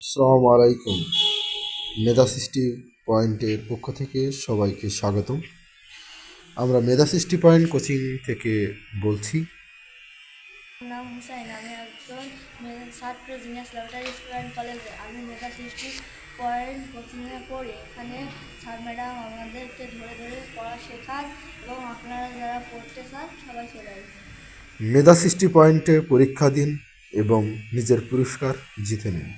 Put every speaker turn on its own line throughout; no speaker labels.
আসসালামু আলাইকুম। মেধা সৃষ্টি পয়েন্টের পক্ষ থেকে সবাইকে স্বাগতম। আমরা মেধা সৃষ্টি পয়েন্ট কোচিং থেকে বলছি।
নাম হুসাইন। আমি একজন ছাত্র জিনিয়াস ল্যাবরেটরি স্কুল অ্যান্ড কলেজে। আমি মেধা সৃষ্টি পয়েন্ট কোচিংয়ে পড়ি। এখানে স্যার ম্যাডাম আমাদেরকে ধরে ধরে পড়া শেখান এবং আপনারা যারা পড়তে চান সবাই চলে আসবেন।
মেধা সৃষ্টি পয়েন্টে পরীক্ষা দিন এবং নিজের পুরস্কার জিতে নিন।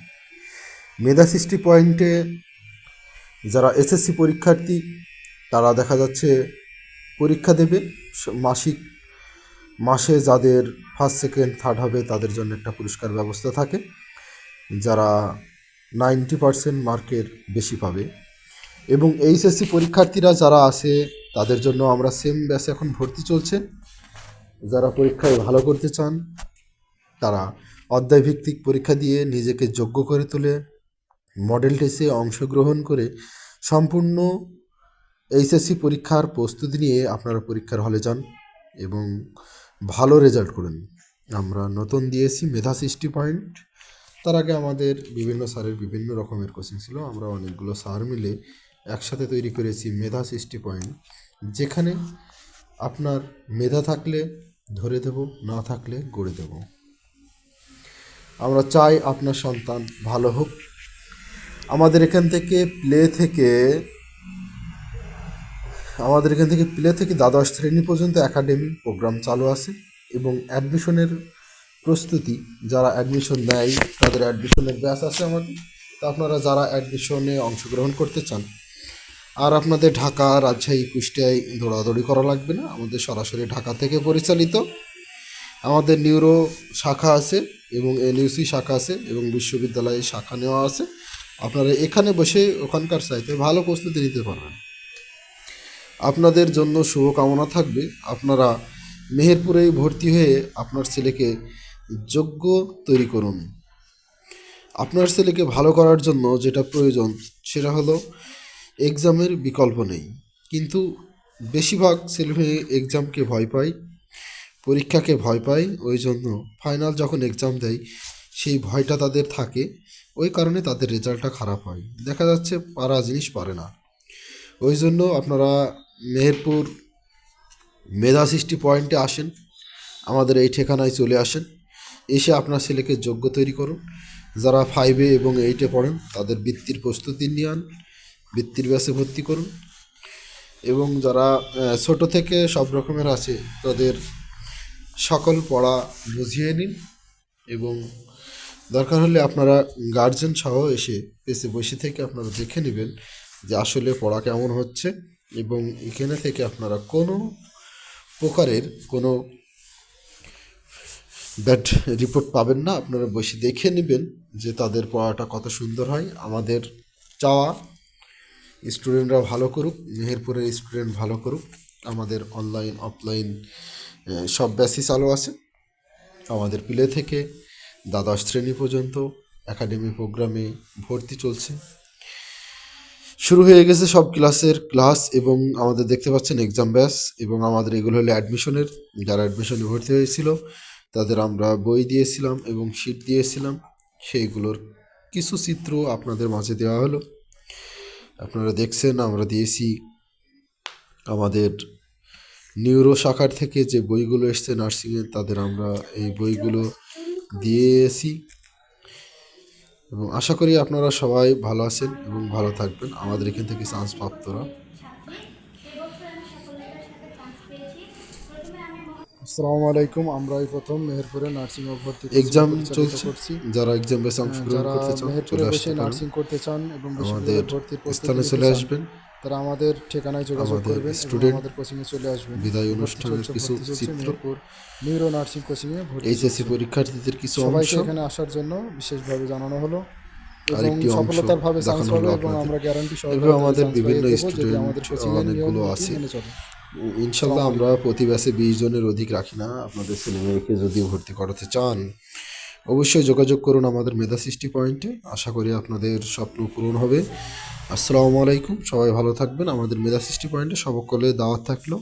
মেধা সৃষ্টি পয়েন্টে যারা এসএসসি পরীক্ষার্থী তারা দেখা যাচ্ছে পরীক্ষা দেবে মাসে যাদের ফার্স্ট সেকেন্ড থার্ড হবে তাদের জন্য একটা পুরস্কার ব্যবস্থা থাকে। যারা 90% মার্কের বেশি পাবে এবং এইচএসসি পরীক্ষার্থীরা যারা আছে তাদের জন্য আমরা সেম ব্যাচে এখন ভর্তি চলছে। যারা পরীক্ষায় ভালো করতে চান তারা অধ্যায়ভিত্তিক পরীক্ষা দিয়ে নিজেকে যোগ্য করে তুলে মডেল টেস্টে অংশগ্রহণ করে সম্পূর্ণ এইচএসসি পরীক্ষার প্রস্তুতি নিয়ে আপনারা পরীক্ষার হলে যান এবং ভালো রেজাল্ট করুন। আমরা নতুন দিয়েছি মেধা সৃষ্টি পয়েন্ট। তার আগে আমাদের বিভিন্ন স্যারের বিভিন্ন রকমের কোচিং ছিল। আমরা অনেকগুলো স্যার মিলে একসাথে তৈরি করেছি মেধা সৃষ্টি পয়েন্ট, যেখানে আপনার মেধা থাকলে ধরে দেব, না থাকলে গড়ে দেব। আমরা চাই আপনার সন্তান ভালো হোক। আমাদের এখান থেকে প্লে থেকে দ্বাদশ শ্রেণী পর্যন্ত একাডেমি প্রোগ্রাম চালু আছে এবং অ্যাডমিশনের প্রস্তুতি যারা অ্যাডমিশন নেয় তাদের অ্যাডমিশনের ব্যাচ আছে আমাদের। তা আপনারা যারা অ্যাডমিশনে অংশগ্রহণ করতে চান আর আপনাদের ঢাকা, রাজশাহী, কুষ্টিয়ায় দৌড়াদৌড়ি করা লাগবে না। আমাদের সরাসরি ঢাকা থেকে পরিচালিত আমাদের নিউরো শাখা আছে এবং এনইউসি শাখা আছে এবং বিশ্ববিদ্যালয়ে শাখা নেওয়া আছে। আপনারা এখানে বসে ওখানকার চাইতে ভালো প্রস্তুতি নিতে পারবেন। আপনাদের জন্য শুভকামনা থাকবে। আপনারা মেহেরপুরেই ভর্তি হয়ে আপনার ছেলেকে যোগ্য তৈরি করুন। আপনার ছেলেকে ভালো করার জন্য যেটা প্রয়োজন সেটা হলো এক্সামের বিকল্প নেই, কিন্তু বেশিরভাগ ছেলেমেয়ে এক্সামকে ভয় পায়, পরীক্ষাকে ভয় পায়। ওই জন্য ফাইনাল যখন এক্সাম দেয় সেই ভয়টা তাদের থাকে, ওই কারণে তাদের রেজাল্টটা খারাপ হয়। দেখা যাচ্ছে পারা জিনিস পারে না। ওই জন্য আপনারা মেহেরপুর মেধা সৃষ্টি পয়েন্টে আসেন, আমাদের এই ঠিকানায় চলে আসেন, এসে আপনার ছেলেকে যোগ্য তৈরি করুন। যারা 5 এবং 8 পড়েন তাদের বৃত্তির প্রস্তুতি নিয়ে আন, বৃত্তির ব্যাচে ভর্তি করুন এবং যারা ছোট থেকে সব রকমের আছে তাদের সকল পড়া বুঝিয়ে নিন এবং দরকার হলে আপনারা গার্জেন সহ এসে পেছে বসে থেকে আপনারা দেখে নেবেন যে আসলে পড়া কেমন হচ্ছে এবং এখানে থেকে আপনারা কোনো প্রকারের কোনো ব্যাড রিপোর্ট পাবেন না। আপনারা বসে দেখে নেবেন যে তাদের পড়াটা কত সুন্দর হয়। আমাদের চাওয়া স্টুডেন্টরা ভালো করুক, মেহেরপুরের স্টুডেন্ট ভালো করুক। আমাদের অনলাইন অফলাইন সব ব্যাচই চালু আছে। আমাদের প্লে থেকে দ্বাদশ শ্রেণী পর্যন্ত একাডেমি প্রোগ্রামে ভর্তি চলছে, শুরু হয়ে গেছে সব ক্লাস এবং আমাদের দেখতে পাচ্ছেন এক্সাম ব্যাচ এবং আমাদের এগুলো হলো অ্যাডমিশনের। যারা অ্যাডমিশনে ভর্তি হয়েছিল তাদের আমরা বই দিয়েছিলাম এবং শিট দিয়েছিলাম, সেইগুলোর কিছু চিত্র আপনাদের মাঝে দেওয়া হলো। আপনারা দেখছেন আমরা দিয়েছি আমাদের নিউরো শাখার থেকে যে বইগুলো এসছে নার্সিংয়ের, তাদের আমরা এই বইগুলো দিয়েছি এবং আশা করি আপনারা সবাই ভালো আছেন এবং ভালো থাকবেন। আমাদের এখান থেকে চান্স প্রাপ্তরা।
আসসালামু আলাইকুম। আমরা এই প্রথম মেহেরপুরে নার্সিং ও ভর্তি
এক্সাম
পরিচালিত
চলছে,
করছি।
যারা এক্সাম বেসে অংশগ্রহণ
যারা
করতে চান
মেহেরপুরে
চলে
বসে
আসতে পারেন,
নার্সিং করতে চান এবং
আমাদের
বিশ্ববিদ্যালয়ে ভর্তির প্রস্তুতি
স্থানে
নিতে
চলে
চান
আসবেন।
তারা আমাদের ঠিকানায় যোগাযোগ
আমাদের
করবেন এবং
স্টুডেন্ট
আমাদের কোচিংয়ে চলে আসবেন।
বিদায়
ভর্তি
অনুষ্ঠানের
চলছে
কিছু চিত্র,
মেহেরপুর নিউরো নার্সিং কোচিংয়ে ভর্তি
এইচএসসি
চলছে।
পরীক্ষার্থীদের কিছু অংশ,
সবাইকে এখানে আসার জন্য বিশেষভাবে জানানো হলো এবং
আরেকটি অংশ
সফলতারভাবে চান্স
দেখানো
পাবে
হলো
এবং
আপনাদের।
আমরা গ্যারান্টি
এভাবে
সহকারে তাদের
আমাদের
চান্স পাইয়ে
বিভিন্ন
দেবো যদি
স্টুডেন্ট
আমাদের কোচিংয়ের নিয়ম
অনেকগুলো
নীতি
আছে।
মেনে চলে।
ইনশাল্লাহ আমরা প্রতি ব্যাচে 20 জনের অধিক রাখি না। আপনাদের ছেলেমেয়েকে যদি ভর্তি করাতে চান অবশ্যই যোগাযোগ করুন আমাদের মেধা সৃষ্টি পয়েন্টে। আশা করি আপনাদের স্বপ্ন পূরণ হবে। আসসালামু আলাইকুম, সবাই ভালো থাকবেন। আমাদের মেধা সৃষ্টি পয়েন্টে সকলে দাওয়াত থাকলো।